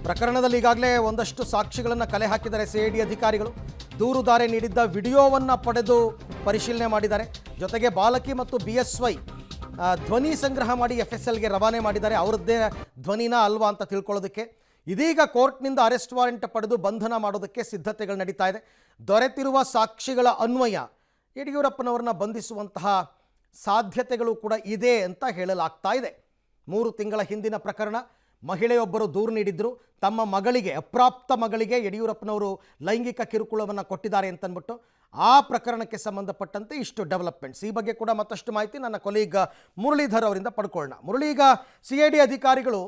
ಪ್ರಕರಣದಲ್ಲಿ ಈಗಾಗಲೇ ಒಂದಷ್ಟು ಸಾಕ್ಷಿಗಳನ್ನು ಕಲೆ ಹಾಕಿದ್ದಾರೆ ಸಿಐಡಿ ಅಧಿಕಾರಿಗಳು. ದೂರುದಾರೆ ನೀಡಿದ್ದ ವಿಡಿಯೋವನ್ನು ಪಡೆದು ಪರಿಶೀಲನೆ ಮಾಡಿದ್ದಾರೆ. ಜೊತೆಗೆ ಬಾಲಕಿ ಮತ್ತು BSY ಧ್ವನಿ ಸಂಗ್ರಹ ಮಾಡಿ FSLಗೆ ರವಾನೆ ಮಾಡಿದ್ದಾರೆ. ಅವರದ್ದೇ ಧ್ವನಿನ ಅಲ್ವಾ ಅಂತ ತಿಳ್ಕೊಳ್ಳೋದಕ್ಕೆ. ಇದೀಗ ಕೋರ್ಟ್ನಿಂದ ಅರೆಸ್ಟ್ ವಾರೆಂಟ್ ಪಡೆದು ಬಂಧನ ಮಾಡೋದಕ್ಕೆ ಸಿದ್ಧತೆಗಳು ನಡೀತಾ ಇದೆ. ದೊರೆತಿರುವ ಸಾಕ್ಷಿಗಳ ಅನ್ವಯ ಯಡಿಯೂರಪ್ಪನವರನ್ನ ಬಂಧಿಸುವಂತಹ ಸಾಧ್ಯತೆಗಳು ಕೂಡ ಇದೆ ಅಂತ ಹೇಳಲಾಗ್ತಾ ಇದೆ. 3 ತಿಂಗಳ ಹಿಂದಿನ ಪ್ರಕರಣ. ಮಹಿಳೆಯೊಬ್ಬರು ದೂರು ನೀಡಿದ್ರು. ತಮ್ಮ ಮಗಳಿಗೆ, ಅಪ್ರಾಪ್ತ ಮಗಳಿಗೆ ಯಡಿಯೂರಪ್ಪನವರು ಲೈಂಗಿಕ ಕಿರುಕುಳವನ್ನು ಕೊಟ್ಟಿದ್ದಾರೆ ಅಂತಂದ್ಬಿಟ್ಟು ಆ ಪ್ರಕರಣಕ್ಕೆ ಸಂಬಂಧಪಟ್ಟಂತೆ ಇಷ್ಟು ಡೆವಲಪ್ಮೆಂಟ್ಸ್. ಈ ಬಗ್ಗೆ ಕೂಡ ಮತ್ತಷ್ಟು ಮಾಹಿತಿ ನನ್ನ ಕೊಲೀಗ್ ಮುರಳೀಧರ್ ಅವರಿಂದ ಪಡ್ಕೊಳ್ಳೋಣ. ಮುರಳಿ, ಈಗ CID ಅಧಿಕಾರಿಗಳು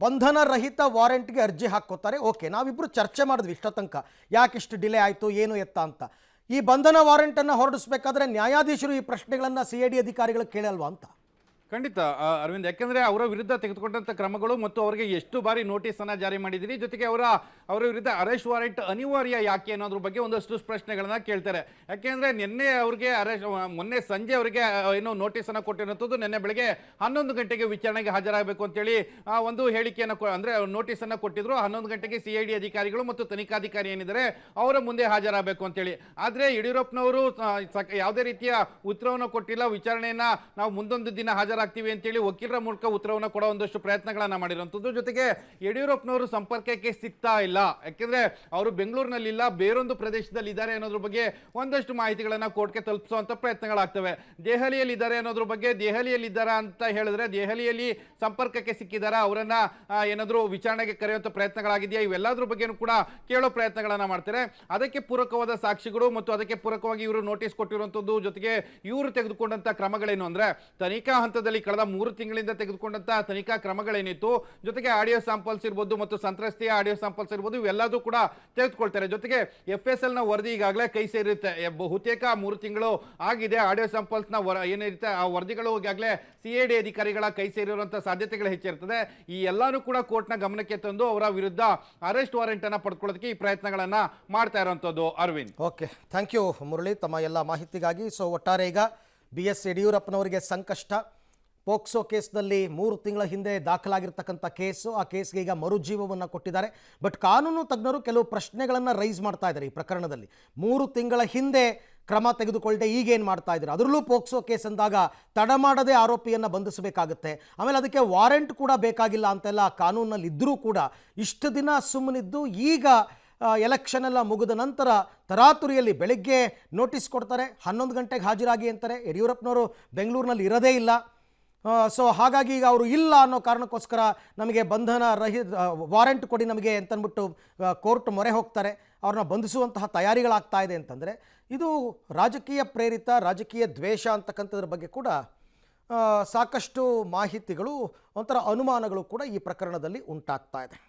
ಬಂಧನ ರಹಿತ ವಾರೆಂಟ್ಗೆ ಅರ್ಜಿ ಹಾಕೋತಾರೆ. ಓಕೆ, ನಾವಿಬ್ಬರು ಚರ್ಚೆ ಮಾಡಿದ್ವಿ ಇಷ್ಟ ತನಕ, ಯಾಕಿಷ್ಟು ಡಿಲೇ ಆಯಿತು, ಏನು ಎತ್ತ ಅಂತ. ಈ ಬಂಧನ ವಾರೆಂಟನ್ನು ಹೊರಡಿಸಬೇಕಾದ್ರೆ ನ್ಯಾಯಾಧೀಶರು ಈ ಪ್ರಶ್ನೆಗಳನ್ನು CID ಅಧಿಕಾರಿಗಳು ಕೇಳಲ್ವಾ ಅಂತ? ಖಂಡಿತ ಅರವಿಂದ್, ಯಾಕಂದ್ರೆ ಅವರ ವಿರುದ್ಧ ತೆಗೆದುಕೊಂಡಂತ ಕ್ರಮಗಳು ಮತ್ತು ಅವರಿಗೆ ಎಷ್ಟು ಬಾರಿ ನೋಟಿಸ್ ಅನ್ನ ಜಾರಿ ಮಾಡಿದಿರಿ, ಜೊತೆಗೆ ಅವರ ವಿರುದ್ಧ ಅರೆಸ್ಟ್ ವಾರೆಂಟ್ ಅನಿವಾರ್ಯ ಯಾಕೆ ಅನ್ನೋದ್ರ ಬಗ್ಗೆ ಒಂದಷ್ಟು ಪ್ರಶ್ನೆಗಳನ್ನ ಕೇಳ್ತಾರೆ. ಯಾಕೆಂದ್ರೆ ನಿನ್ನೆ ಅವ್ರಿಗೆ ಮೊನ್ನೆ ಸಂಜೆ ಅವರಿಗೆ ಏನೋ ನೋಟಿಸ್ ಅನ್ನ ಕೊಟ್ಟಿರುವಂಥದ್ದು, ನಿನ್ನೆ ಬೆಳಗ್ಗೆ 11 ಗಂಟೆಗೆ ವಿಚಾರಣೆಗೆ ಹಾಜರಾಗಬೇಕು ಅಂತೇಳಿ ಒಂದು ಹೇಳಿಕೆಯನ್ನು ಅಂದ್ರೆ ನೋಟಿಸ್ ಅನ್ನ ಕೊಟ್ಟಿದ್ರು. 11 ಗಂಟೆಗೆ CID ಅಧಿಕಾರಿಗಳು ಮತ್ತು ತನಿಖಾಧಿಕಾರಿ ಏನಿದ್ದಾರೆ ಅವರ ಮುಂದೆ ಹಾಜರಾಗಬೇಕು ಅಂತೇಳಿ. ಆದ್ರೆ ಯಡಿಯೂರಪ್ಪನವರು ಯಾವುದೇ ರೀತಿಯ ಉತ್ತರವನ್ನು ಕೊಟ್ಟಿಲ್ಲ. ವಿಚಾರಣೆಯನ್ನ ನಾವು ಮುಂದೊಂದು ದಿನ ಹಾಜರಾಗ್ತೀವಿ ಅಂತೇಳಿ ವಕೀಲರ ಮೂಲಕ ಉತ್ತರವನ್ನು ಕೊಡೋ ಒಂದಷ್ಟು ಪ್ರಯತ್ನಗಳನ್ನ ಮಾಡಿರುವಂಥದ್ದು. ಜೊತೆಗೆ ಯಡಿಯೂರಪ್ಪನವರು ಸಂಪರ್ಕಕ್ಕೆ ಸಿಗ್ತಾ ಇಲ್ಲ. ಯಾಕೆಂದ್ರೆ ಅವರು ಬೆಂಗಳೂರಿನಲ್ಲಿ ಇಲ್ಲ, ಬೇರೊಂದು ಪ್ರದೇಶದಲ್ಲಿ ಇದ್ದಾರೆ ಅನ್ನೋದ್ರ ಬಗ್ಗೆ ಒಂದಷ್ಟು ಮಾಹಿತಿಗಳನ್ನ ಕೋರ್ಟ್ಗೆ ತಲುಪಿಸುವಂತ ಪ್ರಯತ್ನಗಳಾಗ್ತವೆ. ದೆಹಲಿಯಲ್ಲಿ ಇದ್ದಾರೆ ಅನ್ನೋದ್ರ ಬಗ್ಗೆ, ದೆಹಲಿಯಲ್ಲಿ ಇದ್ದಾರಾ ಅಂತ ಹೇಳಿದ್ರೆ ದೆಹಲಿಯಲ್ಲಿ ಸಂಪರ್ಕಕ್ಕೆ ಸಿಕ್ಕಿದಾರ, ಅವರನ್ನ ಏನಾದರೂ ವಿಚಾರಣೆಗೆ ಕರೆಯುವಂತ ಪ್ರಯತ್ನಗಳಾಗಿದೆಯಾ, ಇವೆಲ್ಲದ್ರ ಬಗ್ಗೆನೂ ಕೂಡ ಕೇಳೋ ಪ್ರಯತ್ನಗಳನ್ನ ಮಾಡ್ತಾರೆ. ಅದಕ್ಕೆ ಪೂರಕವಾದ ಸಾಕ್ಷಿಗಳು ಮತ್ತು ಅದಕ್ಕೆ ಪೂರಕವಾಗಿ ಇವರು ನೋಟಿಸ್ ಕೊಟ್ಟಿರುವಂತದ್ದು, ಜೊತೆಗೆ ಇವರು ತೆಗೆದುಕೊಂಡಂತ ಕ್ರಮಗಳೇನು ಅಂದ್ರೆ ತನಿಖಾ ಹಂತದಲ್ಲಿ ಕಳೆದ 3 ತಿಂಗಳಿಂದ ತೆಗೆದುಕೊಂಡಂತ ತನಿಖಾ ಕ್ರಮಗಳೇನಿತ್ತು, ಜೊತೆಗೆ ಆಡಿಯೋ ಸ್ಯಾಂಪಲ್ಸ್ ಇರ್ಬೋದು ಮತ್ತು ಸಂತ್ರಸ್ತೆಯ ಆಡಿಯೋ ಸ್ಯಾಂಪಲ್ಸ್ ಇರ್ಬೋದು, ಇವೆಲ್ಲದೂ ಕೂಡ ತೆಗೆದುಕೊಳ್ತಾರೆ. ಜೊತೆಗೆ FSL ನ ವರದಿ ಈಗಾಗಲೇ ಕೈ ಸೇರಿರುತ್ತೆ. ಬಹುತೇಕ 3 ತಿಂಗಳು ಆಗಿದೆ. ಆಡಿಯೋ ಸ್ಯಾಂಪಲ್ಸ್ ನ ಏನಿರುತ್ತೆ ಆ ವರದಿಗಳು ಈಗಾಗಲೇ CID ಅಧಿಕಾರಿಗಳ ಕೈ ಸೇರಿರುವಂತಹ ಸಾಧ್ಯತೆಗಳು ಹೆಚ್ಚಿರ್ತದೆ. ಈ ಎಲ್ಲಾನು ಕೂಡ ಕೋರ್ಟ್ನ ಗಮನಕ್ಕೆ ತಂದು ಅವರ ವಿರುದ್ಧ ಅರೆಸ್ಟ್ ವಾರೆಂಟ್ ಅನ್ನ ಪಡ್ಕೊಳ್ಳೋದಕ್ಕೆ ಈ ಪ್ರಯತ್ನಗಳನ್ನ ಮಾಡ್ತಾ ಇರುವಂತದ್ದು. Aravind, okay, thank you Murali ತಮ್ಮ ಎಲ್ಲ ಮಾಹಿತಿಗಾಗಿ. ಸೊ ಒಟ್ಟಾರೆ ಈಗ BS ಯಡಿಯೂರಪ್ಪನವರಿಗೆ ಸಂಕಷ್ಟ. ಪೋಕ್ಸೋ ಕೇಸ್ನಲ್ಲಿ 3 ತಿಂಗಳ ಹಿಂದೆ ದಾಖಲಾಗಿರ್ತಕ್ಕಂಥ ಕೇಸು, ಆ ಕೇಸ್ಗೆ ಈಗ ಮರುಜೀವವನ್ನು ಕೊಟ್ಟಿದ್ದಾರೆ. ಬಟ್ ಕಾನೂನು ತಜ್ಞರು ಕೆಲವು ಪ್ರಶ್ನೆಗಳನ್ನು ರೈಸ್ ಮಾಡ್ತಾ ಇದ್ದಾರೆ ಈ ಪ್ರಕರಣದಲ್ಲಿ. 3 ತಿಂಗಳ ಹಿಂದೆ ಕ್ರಮ ತೆಗೆದುಕೊಳ್ಳದೆ ಈಗೇನು ಮಾಡ್ತಾ ಇದ್ದಾರೆ? ಅದರಲ್ಲೂ ಪೋಕ್ಸೋ ಕೇಸ್ ಅಂದಾಗ ತಡ ಮಾಡದೆ ಆರೋಪಿಯನ್ನು ಬಂಧಿಸಬೇಕಾಗುತ್ತೆ. ಆಮೇಲೆ ಅದಕ್ಕೆ ವಾರೆಂಟ್ ಕೂಡ ಬೇಕಾಗಿಲ್ಲ ಅಂತೆಲ್ಲ ಕಾನೂನಲ್ಲಿ ಇದ್ದರೂ ಕೂಡ ಇಷ್ಟು ದಿನ ಸುಮ್ಮನಿದ್ದು ಈಗ ಎಲೆಕ್ಷನ್ ಎಲ್ಲ ಮುಗಿದ ನಂತರ ತರಾತುರಿಯಲ್ಲಿ ಬೆಳಗ್ಗೆ ನೋಟಿಸ್ ಕೊಡ್ತಾರೆ, 11 ಗಂಟೆಗೆ ಹಾಜರಾಗಿ ಅಂತಾರೆ. ಯಡಿಯೂರಪ್ಪನವರು ಬೆಂಗಳೂರಿನಲ್ಲಿ ಇರೋದೇ ಇಲ್ಲ. ಸೊ ಹಾಗಾಗಿ ಈಗ ಅವರು ಇಲ್ಲ ಅನ್ನೋ ಕಾರಣಕ್ಕೋಸ್ಕರ ನಮಗೆ ಬಂಧನ ವಾರೆಂಟ್ ಕೊಡಿ ನಮಗೆ ಅಂತಂದ್ಬಿಟ್ಟು ಕೋರ್ಟ್ ಮೊರೆ ಹೋಗ್ತಾರೆ. ಅವ್ರನ್ನ ಬಂಧಿಸುವಂತಹ ತಯಾರಿಗಳಾಗ್ತಾ ಇದೆ ಅಂತಂದರೆ ಇದು ರಾಜಕೀಯ ಪ್ರೇರಿತ, ರಾಜಕೀಯ ದ್ವೇಷ ಅಂತಕ್ಕಂಥದ್ರ ಬಗ್ಗೆ ಕೂಡ ಸಾಕಷ್ಟು ಮಾಹಿತಿಗಳು, ಒಂಥರ ಅನುಮಾನಗಳು ಕೂಡ ಈ ಪ್ರಕರಣದಲ್ಲಿ ಉಂಟಾಗ್ತಾ ಇದೆ.